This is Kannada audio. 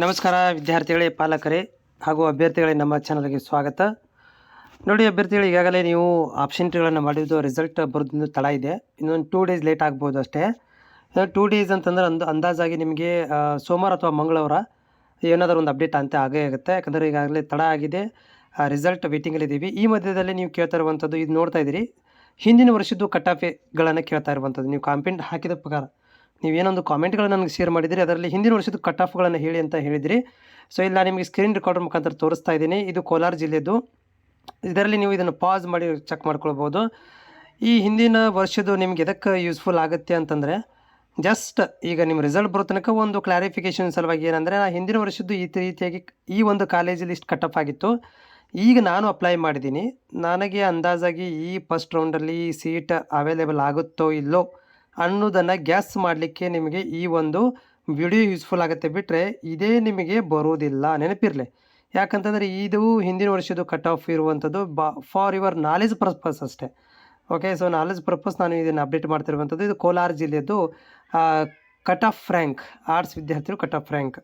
ನಮಸ್ಕಾರ ವಿದ್ಯಾರ್ಥಿಗಳೇ, ಪಾಲಕರೇ ಹಾಗೂ ಅಭ್ಯರ್ಥಿಗಳೇ, ನಮ್ಮ ಚಾನಲ್ಗೆ ಸ್ವಾಗತ. ನೋಡಿ ಅಭ್ಯರ್ಥಿಗಳು, ಈಗಾಗಲೇ ನೀವು ಆಪ್ಷನ್ಗಳನ್ನು ಮಾಡಿದ್ದು ರಿಸಲ್ಟ್ ಬರೋದು ತಡ ಇದೆ. ಇನ್ನೊಂದು 2 ಡೇಸ್ ಲೇಟ್ ಆಗ್ಬೋದು ಅಷ್ಟೇ. 2 ಡೇಸ್ ಅಂತಂದ್ರೆ ಅಂದಾಜಾಗಿ ನಿಮಗೆ ಸೋಮವಾರ ಅಥವಾ ಮಂಗಳವಾರ ಏನಾದರೂ ಒಂದು ಅಪ್ಡೇಟ್ ಅಂತ ಆಗೇ ಆಗುತ್ತೆ. ಯಾಕಂದರೆ ಈಗಾಗಲೇ ತಡ ಆಗಿದೆ, ರಿಸಲ್ಟ್ ವೇಟಿಂಗಲ್ಲಿದ್ದೀವಿ. ಈ ಮಧ್ಯದಲ್ಲಿ ನೀವು ಕೇಳ್ತಾ ಇರುವಂಥದ್ದು, ಇದು ನೋಡ್ತಾ ಇದ್ದೀರಿ, ಹಿಂದಿನ ವರ್ಷದ್ದು ಕಟ್ ಆಫ್ಗಳನ್ನು ಕೇಳ್ತಾ ಇರುವಂಥದ್ದು. ನೀವು ಕಾಮೆಂಟ್ ಹಾಕಿದ ಪ್ರಕಾರ ನೀವೇನೊಂದು ಕಾಮೆಂಟ್ಗಳನ್ನು ನನಗೆ ಶೇರ್ ಮಾಡಿದಿರಿ, ಅದರಲ್ಲಿ ಹಿಂದಿನ ವರ್ಷದ ಕಟ್ ಆಫ್ಗಳನ್ನು ಹೇಳಿ ಅಂತ ಹೇಳಿದಿರಿ. ಸೊ ಇಲ್ಲಿ ನಾನು ನಿಮಗೆ ಸ್ಕ್ರೀನ್ ರೆಕಾರ್ಡರ್ ಮುಖಾಂತರ ತೋರಿಸ್ತಾ ಇದ್ದೀನಿ. ಇದು ಕೋಲಾರ ಜಿಲ್ಲೆದು. ಇದರಲ್ಲಿ ನೀವು ಇದನ್ನು ಪಾಸ್ ಮಾಡಿ ಚೆಕ್ ಮಾಡ್ಕೊಳ್ಬೋದು. ಈ ಹಿಂದಿನ ವರ್ಷದ್ದು ನಿಮ್ಗೆ ಎದಕ್ಕೆ ಯೂಸ್ಫುಲ್ ಆಗುತ್ತೆ ಅಂತಂದರೆ, ಜಸ್ಟ್ ಈಗ ನಿಮ್ಮ ರಿಸಲ್ಟ್ ಬರೋ ತನಕ ಒಂದು ಕ್ಲಾರಿಫಿಕೇಷನ್ ಸಲುವಾಗಿ ಏನಂದರೆ, ಹಿಂದಿನ ವರ್ಷದ್ದು ಈ ರೀತಿಯಾಗಿ ಈ ಒಂದು ಕಾಲೇಜಲ್ಲಿ ಇಷ್ಟು ಕಟ್ ಆಫ್ ಆಗಿತ್ತು, ಈಗ ನಾನು ಅಪ್ಲೈ ಮಾಡಿದ್ದೀನಿ, ನನಗೆ ಅಂದಾಜಾಗಿ ಈ ಫಸ್ಟ್ ರೌಂಡಲ್ಲಿ ಸೀಟ್ ಅವೈಲೇಬಲ್ ಆಗುತ್ತೋ ಇಲ್ಲೋ ಅನ್ನೋದನ್ನು ಗ್ಯಾಸ್ ಮಾಡಲಿಕ್ಕೆ ನಿಮಗೆ ಈ ಒಂದು ವಿಡಿಯೋ ಯೂಸ್ಫುಲ್ ಆಗುತ್ತೆ. ಬಿಟ್ಟರೆ ಇದೇ ನಿಮಗೆ ಬರೋದಿಲ್ಲ, ನೆನಪಿರಲಿ. ಯಾಕಂತಂದರೆ ಇದು ಹಿಂದಿನ ವರ್ಷದ್ದು ಕಟ್ ಆಫ್ ಇರುವಂಥದ್ದು ಫಾರ್ ಯುವರ್ ನಾಲೆಜ್ ಪರ್ಪಸ್ ಅಷ್ಟೇ. ಓಕೆ, ಸೊ ನಾಲೆಜ್ ಪರ್ಪಸ್ ನಾನು ಇದನ್ನು ಅಪ್ಡೇಟ್ ಮಾಡ್ತಿರುವಂಥದ್ದು. ಇದು ಕೋಲಾರ ಜಿಲ್ಲೆಯದ್ದು ಕಟ್ ಆಫ್ ರ್ಯಾಂಕ್, ಆರ್ಟ್ಸ್ ವಿದ್ಯಾರ್ಥಿಗಳು ಕಟ್ ಆಫ್ ರ್ಯಾಂಕ್.